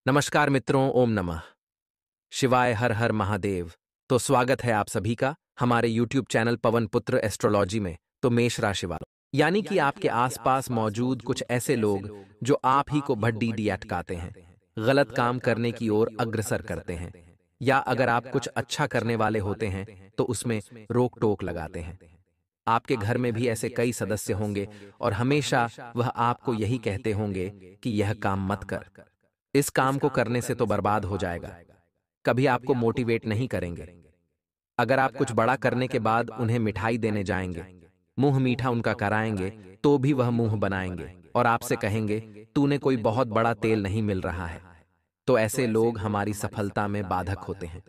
नमस्कार मित्रों, ओम नमः शिवाय, हर हर महादेव। तो स्वागत है आप सभी का हमारे YouTube चैनल पवन पुत्र एस्ट्रोलॉजी में। तो मेष राशि वालों, यानी कि आपके आसपास मौजूद कुछ ऐसे लोग जो आप ही को भड्डी दी अटकाते हैं, गलत काम करने की ओर अग्रसर करते हैं, या अगर आप कुछ अच्छा करने वाले होते हैं तो उसमें रोक टोक लगाते हैं। आपके घर में भी ऐसे कई सदस्य होंगे और हमेशा वह आपको यही कहते होंगे कि यह काम मत कर, इस काम को करने से तो बर्बाद हो जाएगा। कभी आपको मोटिवेट नहीं करेंगे। अगर आप कुछ बड़ा करने के बाद उन्हें मिठाई देने जाएंगे, मुंह मीठा उनका कराएंगे, तो भी वह मुंह बनाएंगे और आपसे कहेंगे तूने कोई बहुत बड़ा तेल नहीं मिल रहा है। तो ऐसे लोग हमारी सफलता में बाधक होते हैं।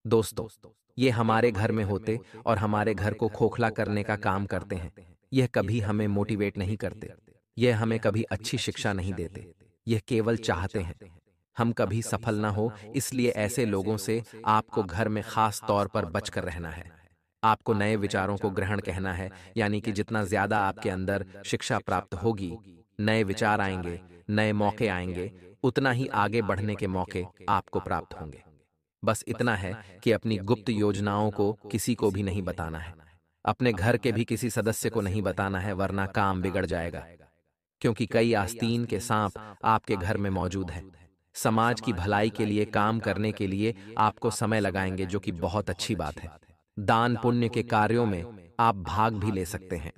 दोस्तों, ये हमारे घर में होते और हमारे घर को खोखला करने का काम करते हैं। यह कभी हमें मोटिवेट नहीं करते, यह हमें कभी अच्छी शिक्षा नहीं देते, यह केवल चाहते हैं हम कभी सफल ना हो। इसलिए ऐसे लोगों से आपको घर में खास तौर पर बचकर रहना है। आपको नए विचारों को ग्रहण कहना है, यानी कि जितना ज्यादा आपके अंदर शिक्षा प्राप्त होगी, नए विचार आएंगे, नए मौके आएंगे, उतना ही आगे बढ़ने के मौके आपको प्राप्त होंगे। बस इतना है कि अपनी गुप्त योजनाओं को किसी को भी नहीं बताना है। अपने घर के भी किसी सदस्य को नहीं बताना है, वरना काम बिगड़ जाएगा। क्योंकि कई आस्तीन के सांप आपके घर में मौजूद हैं। समाज की भलाई के लिए काम करने के लिए आपको समय लगाएंगे, जो कि बहुत अच्छी बात है। दान पुण्य के कार्यों में आप भाग भी ले सकते हैं।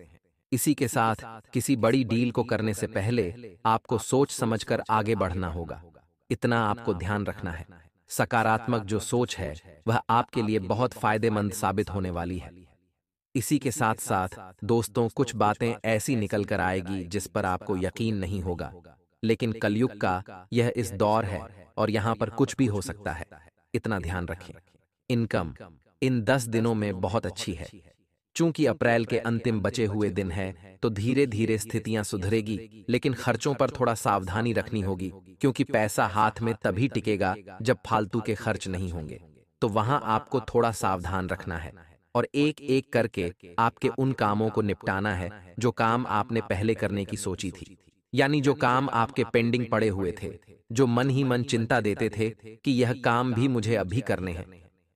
इसी के साथ किसी बड़ी डील को करने से पहले आपको सोच समझकर आगे बढ़ना होगा, इतना आपको ध्यान रखना है। सकारात्मक जो सोच है वह आपके लिए बहुत फायदेमंद साबित होने वाली है। इसी के साथ साथ दोस्तों, कुछ बातें ऐसी निकल कर आएगी जिस पर आपको यकीन नहीं होगा, लेकिन कलयुग का यह इस दौर है और यहाँ पर कुछ भी हो सकता है, इतना ध्यान रखें। इनकम इन 10 दिनों में बहुत अच्छी है। चूंकि अप्रैल के अंतिम बचे हुए दिन है, तो धीरे धीरे स्थितियां सुधरेगी, लेकिन खर्चों पर थोड़ा सावधानी रखनी होगी, क्योंकि पैसा हाथ में तभी टिकेगा जब फालतू के खर्च नहीं होंगे। तो वहां आपको थोड़ा सावधान रखना है और एक एक करके आपके उन कामों को निपटाना है जो काम आपने पहले करने की सोची थी, यानी जो काम आपके पेंडिंग पड़े हुए थे, जो मन ही मन चिंता देते थे कि यह काम भी मुझे अभी करने हैं।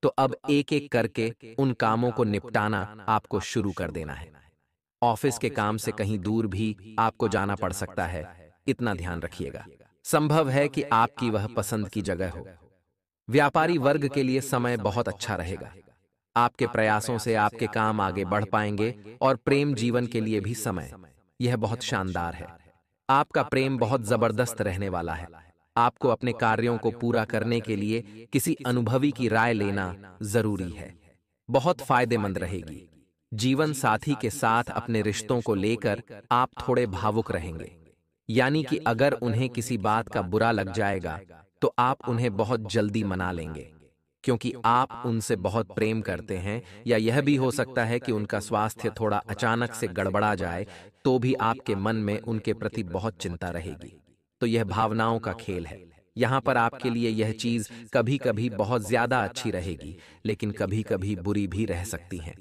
तो अब एक एक करके उन कामों को निपटाना आपको शुरू कर देना है। ऑफिस के काम से कहीं दूर भी आपको जाना पड़ सकता है, इतना ध्यान रखिएगा। संभव है कि आपकी वह पसंद की जगह हो। व्यापारी वर्ग के लिए समय बहुत अच्छा रहेगा। आपके प्रयासों से आपके काम आगे बढ़ पाएंगे और प्रेम जीवन के लिए भी समय यह बहुत शानदार है। आपका प्रेम बहुत जबरदस्त रहने वाला है। आपको अपने कार्यों को पूरा करने के लिए किसी अनुभवी की राय लेना जरूरी है, बहुत फायदेमंद रहेगी। जीवन साथी के साथ अपने रिश्तों को लेकर आप थोड़े भावुक रहेंगे, यानी कि अगर उन्हें किसी बात का बुरा लग जाएगा तो आप उन्हें बहुत जल्दी मना लेंगे, क्योंकि आप उनसे बहुत प्रेम करते हैं। या यह भी हो सकता है कि उनका स्वास्थ्य थोड़ा अचानक से गड़बड़ा जाए, तो भी आपके मन में उनके प्रति बहुत चिंता रहेगी। तो यह भावनाओं का खेल है। यहाँ पर आपके लिए यह चीज कभी कभी बहुत ज्यादा अच्छी रहेगी, लेकिन कभी कभी बुरी भी रह सकती है।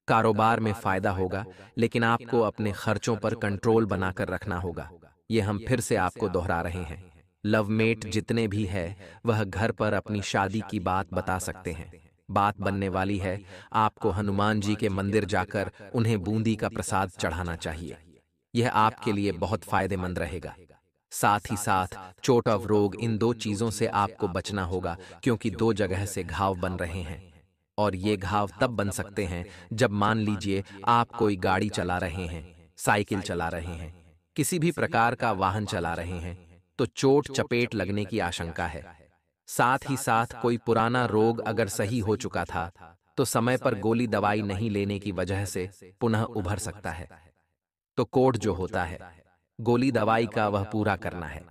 कारोबार में फायदा होगा, लेकिन आपको अपने खर्चों पर कंट्रोल बनाकर रखना होगा। ये हम फिर से आपको दोहरा रहे हैं। लवमेट जितने भी है वह घर पर अपनी शादी की बात बता सकते हैं। बात बनने वाली है। आपको हनुमान जी के मंदिर जाकर उन्हें बूंदी का प्रसाद चढ़ाना चाहिए। यह आपके लिए बहुत फायदेमंद रहेगा। साथ ही साथ चोट और रोग, इन दो चीजों से आपको बचना होगा, क्योंकि दो जगह से घाव बन रहे हैं। और ये घाव तब बन सकते हैं जब मान लीजिए आप कोई गाड़ी चला रहे हैं, साइकिल चला रहे हैं, किसी भी प्रकार का वाहन चला रहे हैं, तो चोट चपेट लगने की आशंका है। साथ ही साथ कोई पुराना रोग अगर सही हो चुका था, तो समय पर गोली दवाई नहीं लेने की वजह से पुनः उभर सकता है। तो कोड जो होता है गोली दवाई का, वह पूरा करना है।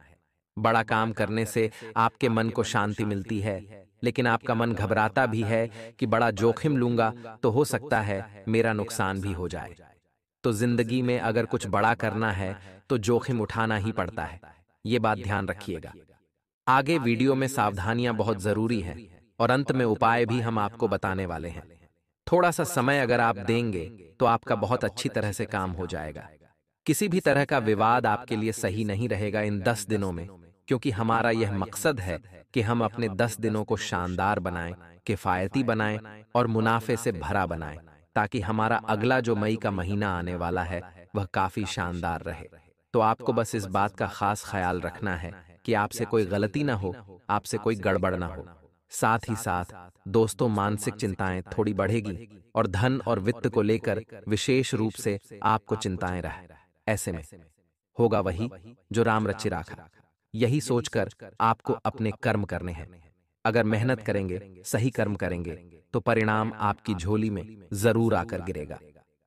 बड़ा काम करने से आपके मन को शांति मिलती है, लेकिन आपका मन घबराता भी है कि बड़ा जोखिम लूंगा तो हो सकता है मेरा नुकसान भी हो जाए। तो जिंदगी में अगर कुछ बड़ा करना है तो जोखिम उठाना ही पड़ता है, ये बात ध्यान रखिएगा। आगे वीडियो में सावधानियां बहुत जरूरी हैं और अंत में उपाय भी हम आपको बताने वाले हैं। थोड़ा सा समय अगर आप देंगे तो आपका बहुत अच्छी तरह से काम हो जाएगा। किसी भी तरह का विवाद आपके लिए सही नहीं रहेगा इन 10 दिनों में। क्योंकि हमारा यह मकसद है कि हम अपने 10 दिनों को शानदार बनाएं, किफायती बनाएं और मुनाफे से भरा बनाएं, ताकि हमारा अगला जो मई का महीना आने वाला है वह काफी शानदार रहे। तो आपको बस इस बात का खास ख्याल रखना है कि आपसे कोई गलती ना हो, आपसे कोई गड़बड़ ना हो। साथ ही साथ दोस्तों, मानसिक चिंताएं थोड़ी बढ़ेगी और धन और वित्त को लेकर विशेष रूप से आपको चिंताएं रहे। ऐसे में होगा वही जो राम रचि राखा। यही सोचकर आपको अपने कर्म करने हैं। अगर मेहनत करेंगे, सही कर्म करेंगे, तो परिणाम आपकी झोली में जरूर आकर गिरेगा।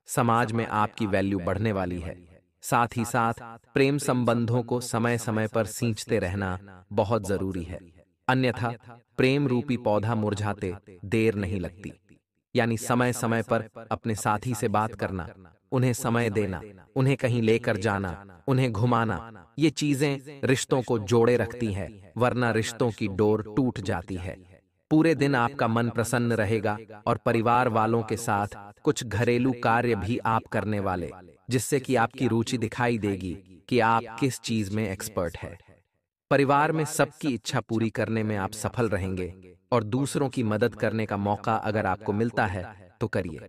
समाज में आपकी वैल्यू बढ़ने वाली है। साथ ही साथ प्रेम संबंधों को समय समय पर सींचते रहना बहुत जरूरी है, अन्यथा प्रेम रूपी पौधा मुरझाते देर नहीं लगती। यानी समय समय पर अपने साथी से बात करना, उन्हें समय देना, उन्हें कहीं लेकर जाना, उन्हें घुमाना, ये चीजें रिश्तों को जोड़े रखती हैं, वरना रिश्तों की डोर टूट जाती है। पूरे दिन आपका मन प्रसन्न रहेगा और परिवार वालों के साथ कुछ घरेलू कार्य भी आप करने वाले, जिससे कि आपकी रुचि दिखाई देगी कि आप किस चीज में एक्सपर्ट है। परिवार में सबकी इच्छा पूरी करने में आप सफल रहेंगे और दूसरों की मदद करने का मौका अगर आपको मिलता है तो करिए।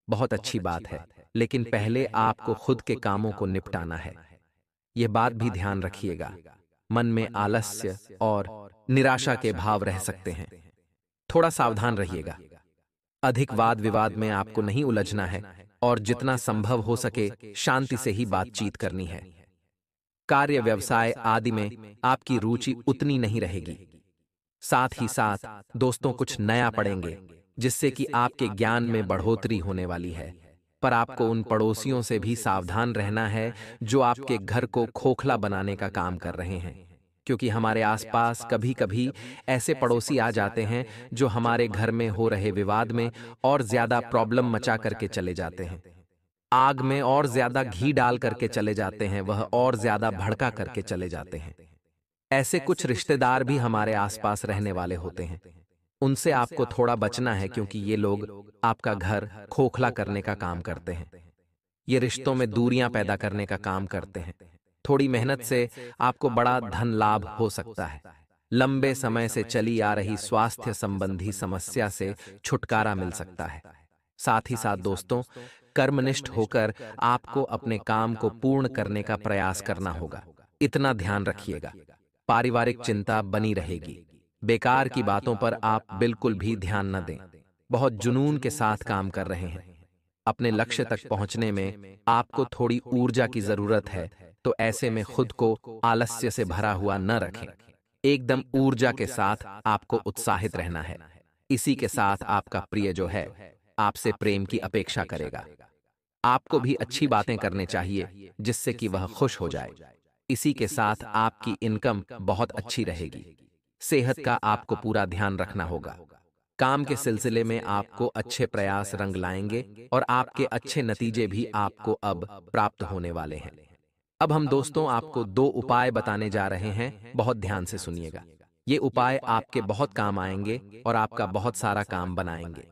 बहुत अच्छी बात है, लेकिन पहले आपको खुद के कामों को निपटाना है। यह बात भी ध्यान रखिएगा, मन में आलस्य और निराशा के भाव रह सकते हैं। थोड़ा सावधान रहिएगा। अधिक वाद विवाद में आपको नहीं उलझना है और जितना संभव हो सके शांति से ही बातचीत करनी है। कार्य व्यवसाय आदि में आपकी रुचि उतनी नहीं रहेगी। साथ ही साथ दोस्तों, कुछ नया पढ़ेंगे जिससे कि आपके ज्ञान में बढ़ोतरी होने वाली है। पर आपको उन पड़ोसियों से भी सावधान रहना है जो आपके घर को खोखला बनाने का काम कर रहे हैं, क्योंकि हमारे आसपास कभी कभी ऐसे पड़ोसी आ जाते हैं जो हमारे घर में हो रहे विवाद में और ज्यादा प्रॉब्लम मचा करके चले जाते हैं। आग में और ज्यादा घी डाल करके चले जाते हैं, वह और ज्यादा भड़का करके चले जाते हैं। ऐसे कुछ रिश्तेदार भी हमारे आसपास रहने वाले होते हैं। उनसे आपको थोड़ा बचना है, क्योंकि ये लोग आपका घर खोखला करने का काम करते हैं। ये रिश्तों में दूरियां पैदा करने का काम करते हैं। थोड़ी मेहनत से आपको बड़ा धन लाभ हो सकता है। लंबे समय से चली आ रही स्वास्थ्य संबंधी समस्या से छुटकारा मिल सकता है। साथ ही साथ दोस्तों, कर्मनिष्ठ होकर आपको अपने काम को पूर्ण करने का प्रयास करना होगा। इतना ध्यान रखिएगा। पारिवारिक चिंता बनी रहेगी। बेकार की बातों पर आप बिल्कुल भी ध्यान न दें। बहुत जुनून के साथ काम कर रहे हैं। अपने लक्ष्य तक पहुंचने में आपको थोड़ी ऊर्जा की जरूरत है, तो ऐसे में खुद को आलस्य से भरा हुआ न रखें। एकदम ऊर्जा के साथ आपको उत्साहित रहना है। इसी के साथ आपका प्रिय जो है आपसे प्रेम की अपेक्षा करेगा। आपको भी अच्छी बातें करने चाहिए जिससे कि वह खुश हो जाए। इसी के साथ आपकी इनकम बहुत अच्छी रहेगी। सेहत का आपको पूरा ध्यान रखना होगा। काम के सिलसिले में आपको अच्छे प्रयास रंग लाएंगे और आपके अच्छे नतीजे भी आपको अब प्राप्त होने वाले हैं। अब हम दोस्तों आपको 2 उपाय बताने जा रहे हैं, बहुत ध्यान से सुनिएगा। ये उपाय आपके बहुत काम आएंगे और आपका बहुत सारा काम बनाएंगे।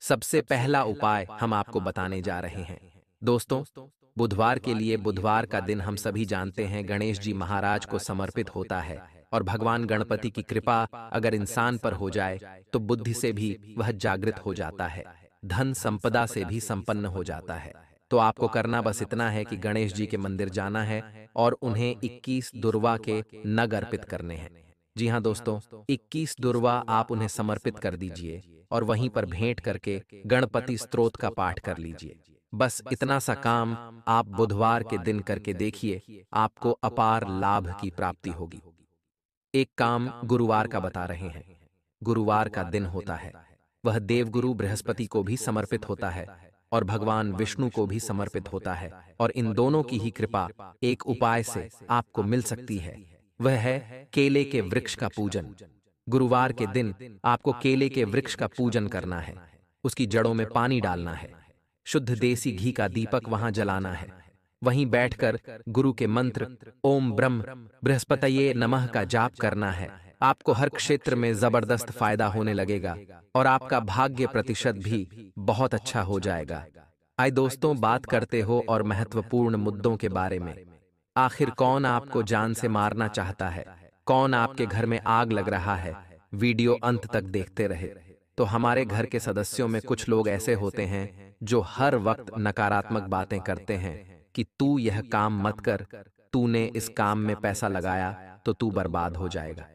सबसे पहला उपाय हम आपको बताने जा रहे हैं दोस्तों, बुधवार के लिए। बुधवार का दिन हम सभी जानते हैं गणेश जी महाराज को समर्पित होता है, और भगवान गणपति की कृपा अगर इंसान पर हो जाए तो बुद्धि से भी वह जागृत हो जाता है, धन संपदा से भी संपन्न हो जाता है। तो आपको करना बस इतना है कि गणेश जी के मंदिर जाना है और उन्हें 21 दुर्वा के नग अर्पित करने हैं। जी हाँ दोस्तों, 21 दुर्वा आप उन्हें समर्पित कर दीजिए और वहीं पर भेंट करके गणपति स्तोत्र का पाठ कर लीजिए। बस इतना सा काम आप बुधवार के दिन करके देखिए, आपको अपार लाभ की प्राप्ति होगी। एक काम गुरुवार का बता रहे हैं। गुरुवार का दिन होता है, वह देवगुरु बृहस्पति को भी समर्पित होता है और भगवान विष्णु को भी समर्पित होता है, और इन दोनों की ही कृपा एक उपाय से आपको मिल सकती है। वह है केले के वृक्ष का पूजन। गुरुवार के दिन आपको केले के वृक्ष का पूजन करना है। उसकी जड़ों में पानी डालना है, शुद्ध देसी घी का दीपक वहां जलाना है, वहीं बैठकर गुरु के मंत्र ओम ब्रह्म बृहस्पतये नमः का जाप करना है। आपको हर क्षेत्र में जबरदस्त फायदा होने लगेगा और आपका भाग्य प्रतिशत भी बहुत अच्छा हो जाएगा। आइए दोस्तों, बात करते हो और महत्वपूर्ण मुद्दों के बारे में। आखिर कौन आपको जान से मारना चाहता है? कौन आपके घर में आग लग रहा है, वीडियो अंत तक देखते रहे। तो हमारे घर के सदस्यों में कुछ लोग ऐसे होते हैं जो हर वक्त नकारात्मक बातें करते हैं कि तू यह काम मत कर, तूने इस काम में पैसा लगाया तो तू बर्बाद हो जाएगा,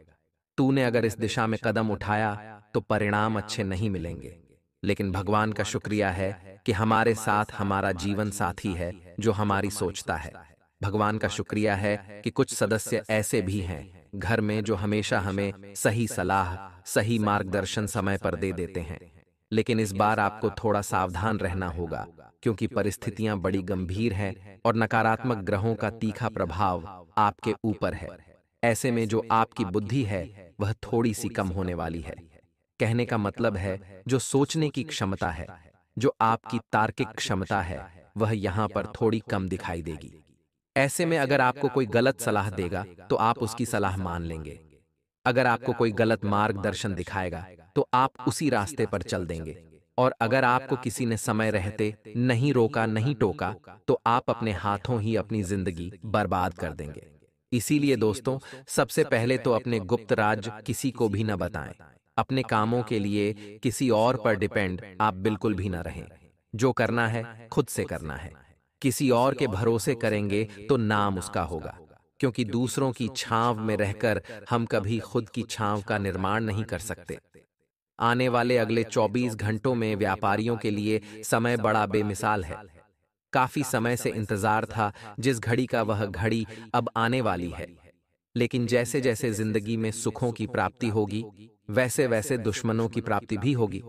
तूने अगर इस दिशा में कदम उठाया तो परिणाम अच्छे नहीं मिलेंगे। लेकिन भगवान का शुक्रिया है कि हमारे साथ हमारा जीवन साथी है जो हमारी सोचता है। भगवान का शुक्रिया है कि कुछ सदस्य ऐसे भी हैं घर में जो हमेशा हमें सही सलाह, सही मार्गदर्शन समय पर दे देते हैं। लेकिन इस बार आपको थोड़ा सावधान रहना होगा क्योंकि परिस्थितियां बड़ी गंभीर हैं और नकारात्मक ग्रहों का तीखा प्रभाव आपके ऊपर है। ऐसे में जो आपकी बुद्धि है वह थोड़ी सी कम होने वाली है। कहने का मतलब है जो सोचने की क्षमता है, जो आपकी तार्किक क्षमता है, वह यहां पर थोड़ी कम दिखाई देगी। ऐसे में अगर आपको कोई गलत सलाह देगा तो आप उसकी सलाह मान लेंगे। अगर आपको कोई गलत मार्गदर्शन दिखाएगा तो आप उसी रास्ते पर चल देंगे। और अगर आपको किसी ने समय रहते नहीं रोका, नहीं टोका, तो आप अपने हाथों ही अपनी जिंदगी बर्बाद कर देंगे। इसीलिए दोस्तों, सबसे पहले तो अपने गुप्त राज किसी को भी न बताएं। अपने कामों के लिए किसी और पर डिपेंड आप बिल्कुल भी न रहें। जो करना है खुद से करना है। किसी और के भरोसे करेंगे तो नाम उसका होगा, क्योंकि दूसरों की छांव में रहकर हम कभी खुद की छांव का निर्माण नहीं कर सकते। आने वाले अगले 24 घंटों में व्यापारियों के लिए समय बड़ा बेमिसाल है। काफी समय से इंतजार था जिस घड़ी का, वह घड़ी अब आने वाली है। लेकिन जैसे जैसे जिंदगी में सुखों की प्राप्ति होगी वैसे वैसे दुश्मनों की प्राप्ति भी होगी।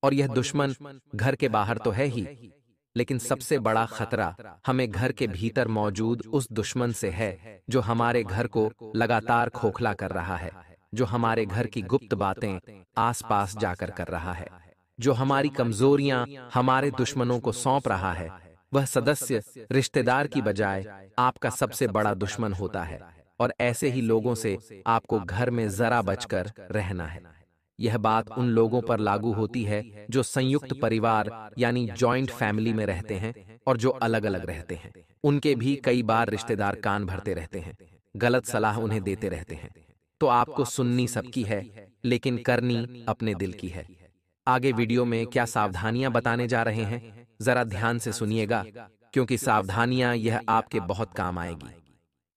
और यह दुश्मन घर के बाहर तो है ही, लेकिन सबसे बड़ा खतरा हमें घर के भीतर मौजूद उस दुश्मन से है जो हमारे घर को लगातार खोखला कर रहा है, जो हमारे घर की गुप्त बातें आसपास जाकर कर रहा है, जो हमारी कमजोरियां हमारे दुश्मनों को सौंप रहा है। वह सदस्य रिश्तेदार की बजाय आपका सबसे बड़ा दुश्मन होता है। और ऐसे ही लोगों से आपको घर में जरा बचकर रहना है। यह बात उन लोगों पर लागू होती है जो संयुक्त परिवार यानी जॉइंट फैमिली में रहते हैं और जो अलग अलग रहते हैं। उनके भी कई बार रिश्तेदार कान भरते रहते हैं, गलत सलाह उन्हें देते रहते हैं। तो आपको सुननी सबकी है लेकिन करनी अपने दिल की है। आगे वीडियो में क्या सावधानियां बताने जा रहे हैं, जरा ध्यान से सुनिएगा, क्योंकि सावधानियां यह आपके बहुत काम आएगी।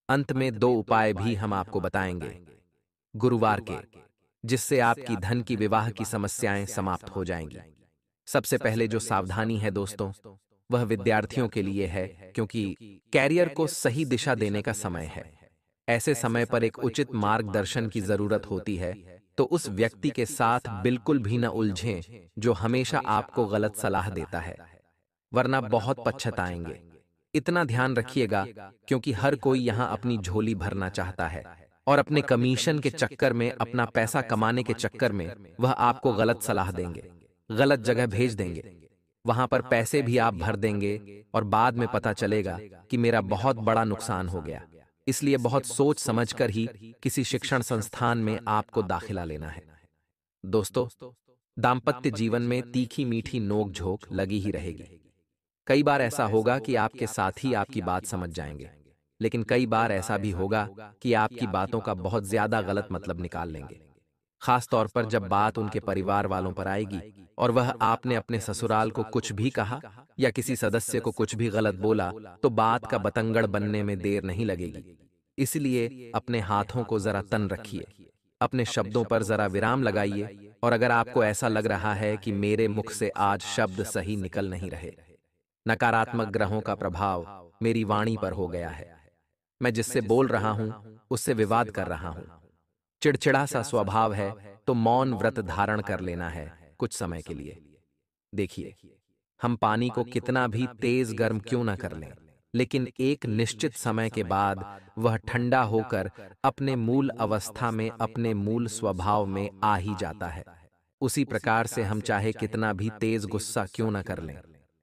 अंत में 2 उपाय भी हम आपको बताएंगे गुरुवार के, जिससे आपकी धन की, विवाह की समस्याएं समाप्त हो जाएंगी। सबसे पहले जो सावधानी है दोस्तों, वह विद्यार्थियों के लिए है, क्योंकि कैरियर को सही दिशा देने का समय है। ऐसे समय पर एक उचित मार्गदर्शन की जरूरत होती है। तो उस व्यक्ति के साथ बिल्कुल भी न उलझें जो हमेशा आपको गलत सलाह देता है, वरना बहुत पछताएंगे। इतना ध्यान रखिएगा, क्योंकि हर कोई यहां अपनी झोली भरना चाहता है और अपने कमीशन के चक्कर में, अपना पैसा कमाने के चक्कर में वह आपको गलत सलाह देंगे, गलत जगह भेज देंगे। वहां पर पैसे भी आप भर देंगे और बाद में पता चलेगा कि मेरा बहुत बड़ा नुकसान हो गया। इसलिए बहुत सोच समझकर ही किसी शिक्षण संस्थान में आपको दाखिला लेना है। दोस्तों, दाम्पत्य जीवन में तीखी मीठी नोक झोंक लगी ही रहेगी। कई बार ऐसा होगा कि आपके साथी आपकी बात समझ जाएंगे, लेकिन कई बार ऐसा भी होगा कि आपकी बातों का बहुत ज्यादा गलत मतलब निकाल लेंगे। खास तौर पर जब बात उनके परिवार वालों पर आएगी और वह आपने अपने ससुराल को कुछ भी कहा या किसी सदस्य को कुछ भी गलत बोला, तो बात का बतंगड़ बनने में देर नहीं लगेगी। इसलिए अपने हाथों को जरा तन रखिए, अपने शब्दों पर जरा विराम लगाइए। और अगर आपको ऐसा लग रहा है कि मेरे मुख से आज शब्द सही निकल नहीं रहे, नकारात्मक ग्रहों का प्रभाव मेरी वाणी पर हो गया है, मैं जिससे बोल रहा हूं उससे विवाद कर रहा हूं, चिड़चिड़ा सा स्वभाव है, तो मौन व्रत धारण कर लेना है कुछ समय के लिए। देखिए, हम पानी को कितना भी तेज गर्म क्यों ना कर लें, लेकिन एक निश्चित समय के बाद वह ठंडा होकर अपने मूल अवस्था में, अपने मूल स्वभाव में आ ही जाता है। उसी प्रकार से हम चाहे कितना भी तेज गुस्सा क्यों ना कर लें,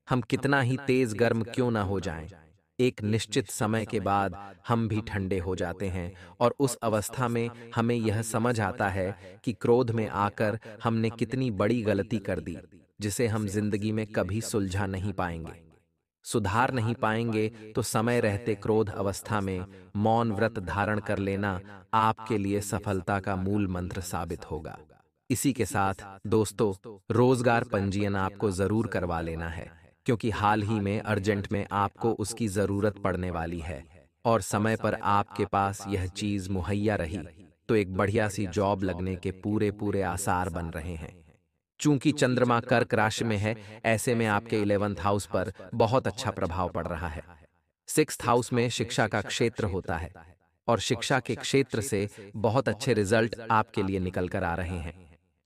हम कितना ही तेज गर्म क्यों ना हो जाएं, एक निश्चित समय के बाद हम भी ठंडे हो जाते हैं। और उस अवस्था में हमें यह समझ आता है कि क्रोध में आकर हमने कितनी बड़ी गलती कर दी, जिसे हम जिंदगी में कभी सुलझा नहीं पाएंगे। सुधार नहीं पाएंगे तो समय रहते क्रोध अवस्था में मौन व्रत धारण कर लेना आपके लिए सफलता का मूल मंत्र साबित होगा। इसी के साथ दोस्तों, रोजगार पंजीयन आपको जरूर करवा लेना है, क्योंकि हाल ही में अर्जेंट में आपको उसकी जरूरत पड़ने वाली है और समय पर आपके पास यह चीज मुहैया रही तो एक बढ़िया सी जॉब लगने के पूरे पूरे आसार बन रहे हैं। चूंकि चंद्रमा कर्क राशि में है, ऐसे में आपके 11th हाउस पर बहुत अच्छा प्रभाव पड़ रहा है। 6th हाउस में शिक्षा का क्षेत्र होता है और शिक्षा के क्षेत्र से बहुत अच्छे रिजल्ट आपके लिए निकल कर आ रहे हैं।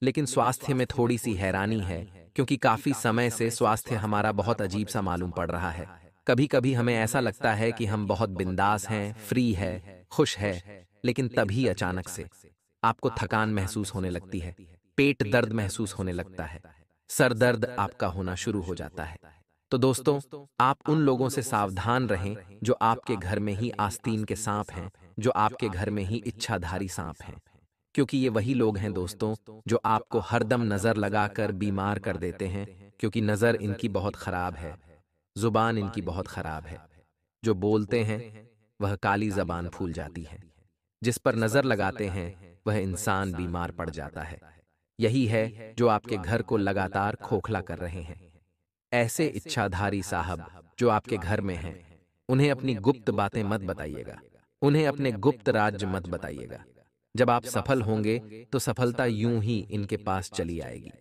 लेकिन स्वास्थ्य में थोड़ी सी हैरानी है, क्योंकि काफी समय से स्वास्थ्य हमारा बहुत अजीब सा मालूम पड़ रहा है। कभी कभी हमें ऐसा लगता है कि हम बहुत बिंदास हैं, फ्री है, खुश है, लेकिन तभी अचानक से आपको थकान महसूस होने लगती है, पेट दर्द महसूस होने लगता है, सर दर्द आपका होना शुरू हो जाता है। तो दोस्तों, आप उन लोगों से सावधान रहें जो आपके घर में ही आस्तीन के सांप हैं, जो आपके घर में ही इच्छाधारी सांप हैं, क्योंकि ये वही लोग हैं दोस्तों जो आपको हरदम नजर लगाकर बीमार कर देते हैं, क्योंकि नजर इनकी बहुत खराब है, जुबान इनकी बहुत खराब है। जो बोलते हैं वह काली जबान फूल जाती है, जिस पर नजर लगाते हैं वह इंसान बीमार पड़ जाता है। यही है जो आपके घर को लगातार खोखला कर रहे हैं। ऐसे इच्छाधारी साहब जो आपके घर में हैं, उन्हें अपनी गुप्त बातें मत बताइएगा, उन्हें अपने गुप्त राज्य मत बताइएगा। जब आप सफल होंगे तो सफलता यूं ही इनके पास चली आएगी।